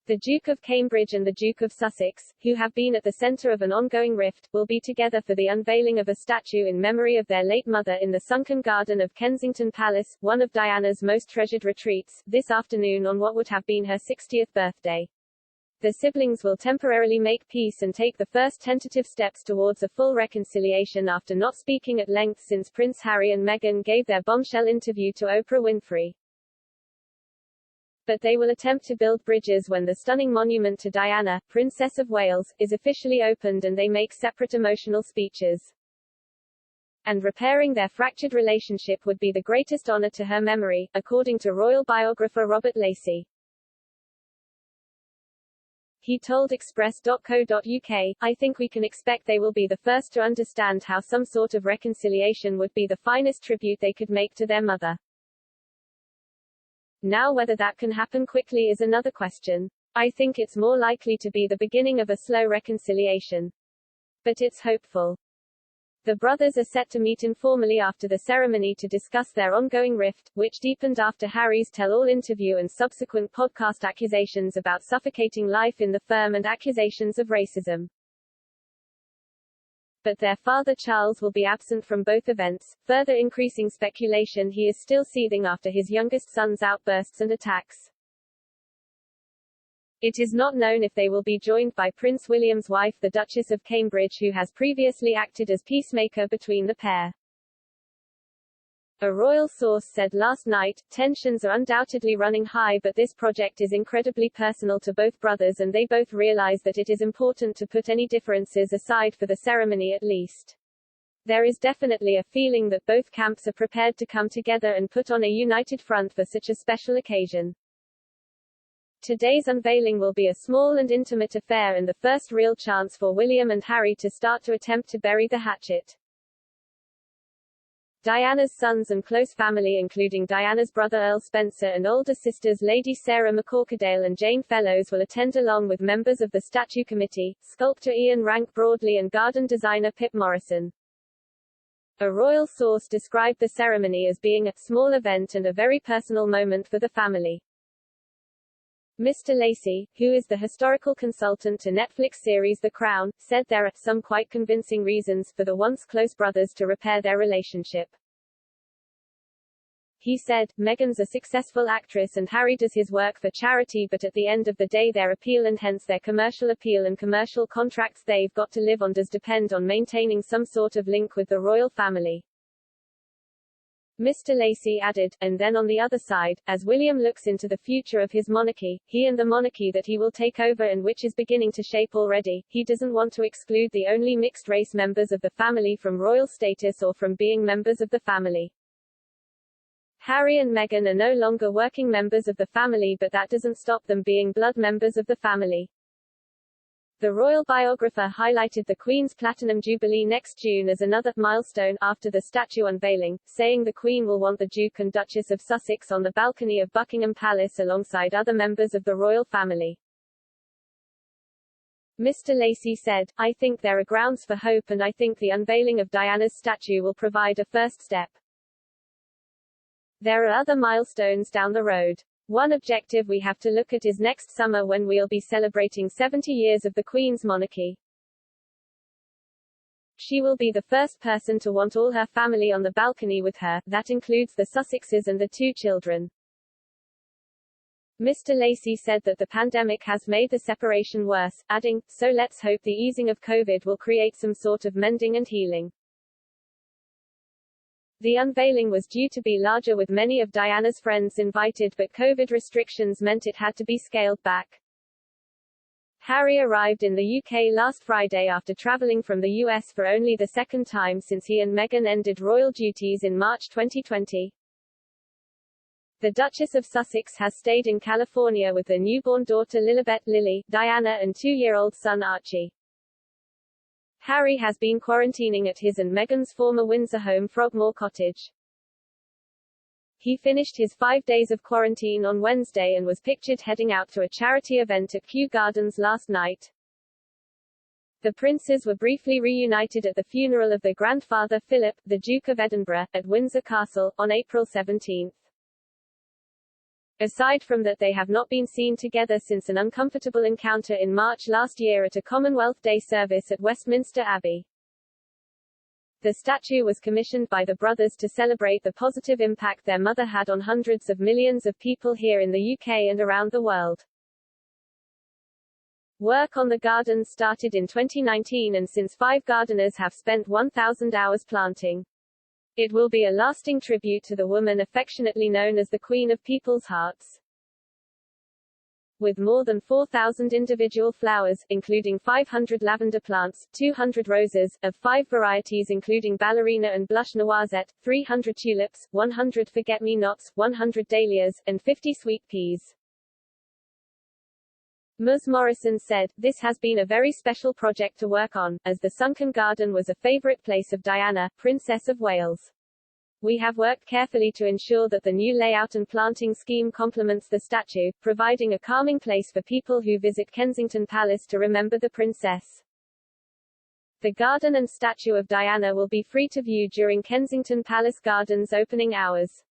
The Duke of Cambridge and the Duke of Sussex, who have been at the centre of an ongoing rift, will be together for the unveiling of a statue in memory of their late mother in the sunken garden of Kensington Palace, one of Diana's most treasured retreats, this afternoon on what would have been her 60th birthday. The siblings will temporarily make peace and take the first tentative steps towards a full reconciliation after not speaking at length since Prince Harry and Meghan gave their bombshell interview to Oprah Winfrey. But they will attempt to build bridges when the stunning monument to Diana, Princess of Wales, is officially opened and they make separate emotional speeches. And repairing their fractured relationship would be the greatest honor to her memory, according to royal biographer Robert Lacey. He told Express.co.uk, "I think we can expect they will be the first to understand how some sort of reconciliation would be the finest tribute they could make to their mother. Now whether that can happen quickly is another question. I think it's more likely to be the beginning of a slow reconciliation. But it's hopeful." The brothers are set to meet informally after the ceremony to discuss their ongoing rift, which deepened after Harry's tell-all interview and subsequent podcast accusations about suffocating life in the firm and accusations of racism. But their father Charles will be absent from both events, further increasing speculation he is still seething after his youngest son's outbursts and attacks. It is not known if they will be joined by Prince William's wife the Duchess of Cambridge, who has previously acted as peacemaker between the pair. A royal source said last night, "Tensions are undoubtedly running high, but this project is incredibly personal to both brothers and they both realize that it is important to put any differences aside for the ceremony at least. There is definitely a feeling that both camps are prepared to come together and put on a united front for such a special occasion." Today's unveiling will be a small and intimate affair and the first real chance for William and Harry to start to attempt to bury the hatchet. Diana's sons and close family, including Diana's brother Earl Spencer and older sisters Lady Sarah McCorquodale and Jane Fellows, will attend along with members of the statue committee, sculptor Ian Rank Broadley and garden designer Pip Morrison. A royal source described the ceremony as being a small event and a very personal moment for the family. Mr. Lacey, who is the historical consultant to Netflix series The Crown, said there are some quite convincing reasons for the once close brothers to repair their relationship. He said, "Meghan's a successful actress and Harry does his work for charity, but at the end of the day their appeal and hence their commercial appeal and commercial contracts they've got to live on does depend on maintaining some sort of link with the royal family." Mr. Lacey added, "And then on the other side, as William looks into the future of his monarchy, he and the monarchy that he will take over and which is beginning to shape already, he doesn't want to exclude the only mixed-race members of the family from royal status or from being members of the family." Harry and Meghan are no longer working members of the family, but that doesn't stop them being blood members of the family. The royal biographer highlighted the Queen's Platinum Jubilee next June as another milestone after the statue unveiling, saying the Queen will want the Duke and Duchess of Sussex on the balcony of Buckingham Palace alongside other members of the royal family. Mr. Lacey said, "I think there are grounds for hope and I think the unveiling of Diana's statue will provide a first step. There are other milestones down the road. One objective we have to look at is next summer when we'll be celebrating 70 years of the Queen's monarchy. She will be the first person to want all her family on the balcony with her, that includes the Sussexes and the 2 children." Mr. Lacey said that the pandemic has made the separation worse, adding, "So let's hope the easing of COVID will create some sort of mending and healing." The unveiling was due to be larger with many of Diana's friends invited, but COVID restrictions meant it had to be scaled back. Harry arrived in the UK last Friday after travelling from the US for only the second time since he and Meghan ended royal duties in March 2020. The Duchess of Sussex has stayed in California with their newborn daughter Lilibet Lily, Diana and 2-year-old son Archie. Harry has been quarantining at his and Meghan's former Windsor home Frogmore Cottage. He finished his 5 days of quarantine on Wednesday and was pictured heading out to a charity event at Kew Gardens last night. The princes were briefly reunited at the funeral of their grandfather Philip, the Duke of Edinburgh, at Windsor Castle, on April 17. Aside from that, they have not been seen together since an uncomfortable encounter in March last year at a Commonwealth Day service at Westminster Abbey. The statue was commissioned by the brothers to celebrate the positive impact their mother had on hundreds of millions of people here in the UK and around the world. Work on the garden started in 2019, and since 5 gardeners have spent 1,000 hours planting. It will be a lasting tribute to the woman affectionately known as the Queen of People's Hearts. With more than 4,000 individual flowers, including 500 lavender plants, 200 roses, of 5 varieties including ballerina and blush noisette, 300 tulips, 100 forget-me-nots, 100 dahlias, and 50 sweet peas. Ms. Morrison said, "This has been a very special project to work on, as the sunken garden was a favourite place of Diana, Princess of Wales. We have worked carefully to ensure that the new layout and planting scheme complements the statue, providing a calming place for people who visit Kensington Palace to remember the princess." The garden and statue of Diana will be free to view during Kensington Palace Gardens opening hours.